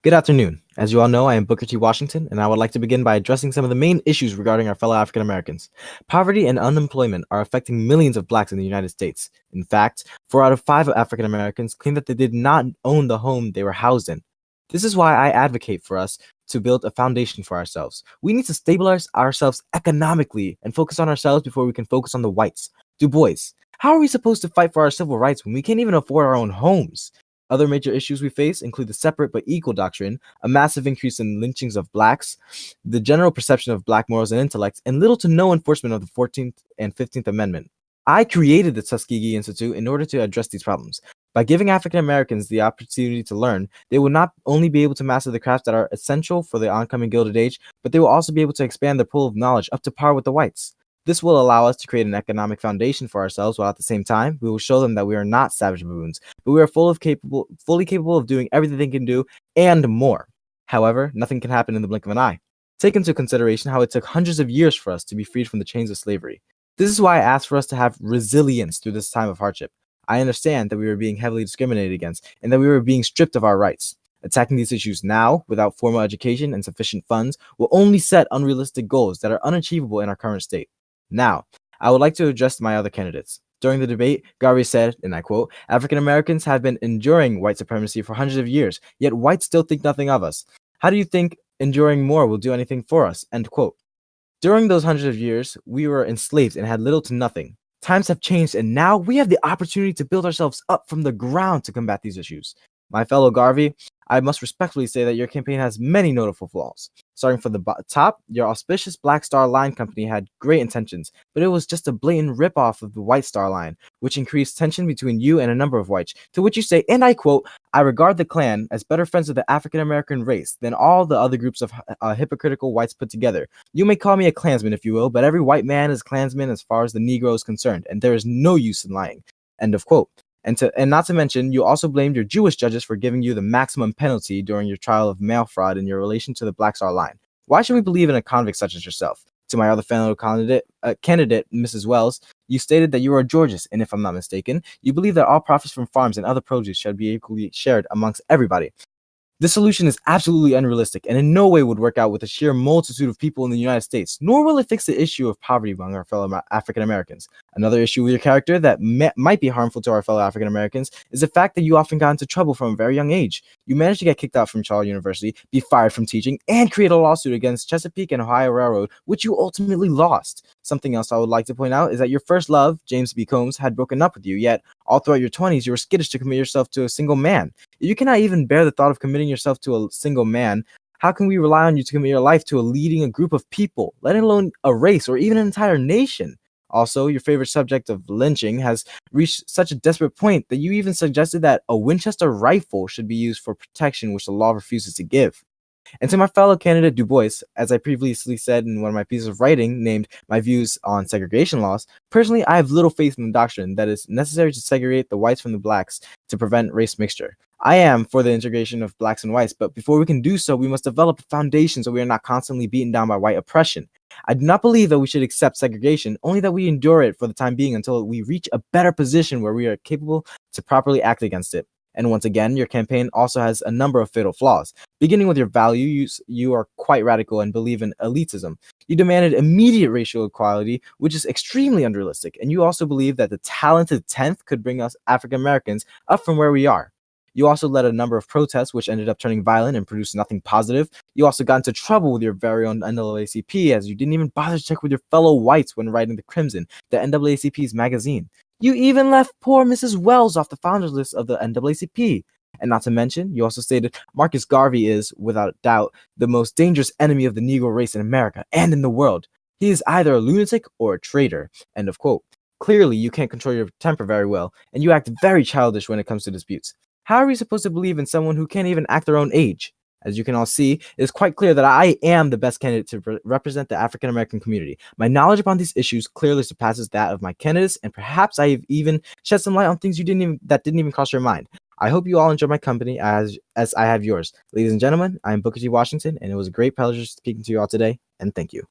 Good afternoon. As you all know, I am Booker T. Washington, and I would like to begin by addressing some of the main issues regarding our fellow African Americans. Poverty and unemployment are affecting millions of blacks in the United States. In fact, 4 out of 5 African Americans claim that they did not own the home they were housed in. This is why I advocate for us to build a foundation for ourselves. We need to stabilize ourselves economically and focus on ourselves before we can focus on the whites. Du Bois, how are we supposed to fight for our civil rights when we can't even afford our own homes? Other major issues we face include the separate but equal doctrine, a massive increase in lynchings of blacks, the general perception of black morals and intellects, and little to no enforcement of the 14th and 15th Amendment. I created the Tuskegee Institute in order to address these problems. By giving African Americans the opportunity to learn, they will not only be able to master the crafts that are essential for the oncoming Gilded Age, but they will also be able to expand their pool of knowledge up to par with the whites. This will allow us to create an economic foundation for ourselves, while at the same time, we will show them that we are not savage baboons, but we are fully capable of doing everything they can do and more. However, nothing can happen in the blink of an eye. Take into consideration how it took hundreds of years for us to be freed from the chains of slavery. This is why I ask for us to have resilience through this time of hardship. I understand that we were being heavily discriminated against and that we were being stripped of our rights. Attacking these issues now, without formal education and sufficient funds, will only set unrealistic goals that are unachievable in our current state. Now, I would like to address my other candidates. During the debate, Garvey said, and I quote, "African Americans have been enduring white supremacy for hundreds of years, yet whites still think nothing of us. How do you think enduring more will do anything for us?" End quote. During those hundreds of years, we were enslaved and had little to nothing. Times have changed, and now we have the opportunity to build ourselves up from the ground to combat these issues. My fellow Garvey, I must respectfully say that your campaign has many notable flaws. Starting from the top, your auspicious Black Star Line company had great intentions, but it was just a blatant ripoff of the White Star Line, which increased tension between you and a number of whites, to which you say, and I quote, "I regard the Klan as better friends of the African American race than all the other groups of hypocritical whites put together. You may call me a Klansman if you will, but every white man is a Klansman as far as the Negro is concerned, and there is no use in lying." End of quote. And not to mention, you also blamed your Jewish judges for giving you the maximum penalty during your trial of mail fraud in your relation to the Black Star Line. Why should we believe in a convict such as yourself? To my other fellow candidate, Mrs. Wells, you stated that you are a Georgist, and if I'm not mistaken, you believe that all profits from farms and other produce should be equally shared amongst everybody. This solution is absolutely unrealistic and in no way would work out with the sheer multitude of people in the United States, nor will it fix the issue of poverty among our fellow African Americans. Another issue with your character that might be harmful to our fellow African Americans is the fact that you often got into trouble from a very young age. You managed to get kicked out from Charles University, be fired from teaching, and create a lawsuit against Chesapeake and Ohio Railroad, which you ultimately lost. Something else I would like to point out is that your first love, James B. Combs, had broken up with you, yet all throughout your 20s, you were skittish to commit yourself to a single man. If you cannot even bear the thought of committing yourself to a single man, how can we rely on you to commit your life to leading a group of people, let alone a race or even an entire nation? Also, your favorite subject of lynching has reached such a desperate point that you even suggested that a Winchester rifle should be used for protection, which the law refuses to give. And to my fellow candidate Du Bois, as I previously said in one of my pieces of writing named My Views on Segregation Laws, personally, I have little faith in the doctrine that it's necessary to segregate the whites from the blacks to prevent race mixture. I am for the integration of blacks and whites, but before we can do so, we must develop a foundation so we are not constantly beaten down by white oppression. I do not believe that we should accept segregation, only that we endure it for the time being until we reach a better position where we are capable to properly act against it. And once again, your campaign also has a number of fatal flaws. Beginning with your values, you are quite radical and believe in elitism. You demanded immediate racial equality, which is extremely unrealistic. And you also believe that the talented 10th could bring us African Americans up from where we are. You also led a number of protests, which ended up turning violent and produced nothing positive. You also got into trouble with your very own NAACP, as you didn't even bother to check with your fellow whites when writing The Crimson, the NAACP's magazine. You even left poor Mrs. Wells off the founders list of the NAACP. And not to mention, you also stated Marcus Garvey is, without doubt, the most dangerous enemy of the Negro race in America and in the world. He is either a lunatic or a traitor. End of quote. Clearly, you can't control your temper very well, and you act very childish when it comes to disputes. How are we supposed to believe in someone who can't even act their own age? As you can all see, it is quite clear that I am the best candidate to represent the African American community. My knowledge upon these issues clearly surpasses that of my candidates, and perhaps I have even shed some light on things that didn't even cross your mind. I hope you all enjoy my company as I have yours. Ladies and gentlemen, I am Booker T. Washington, and it was a great pleasure speaking to you all today, and thank you.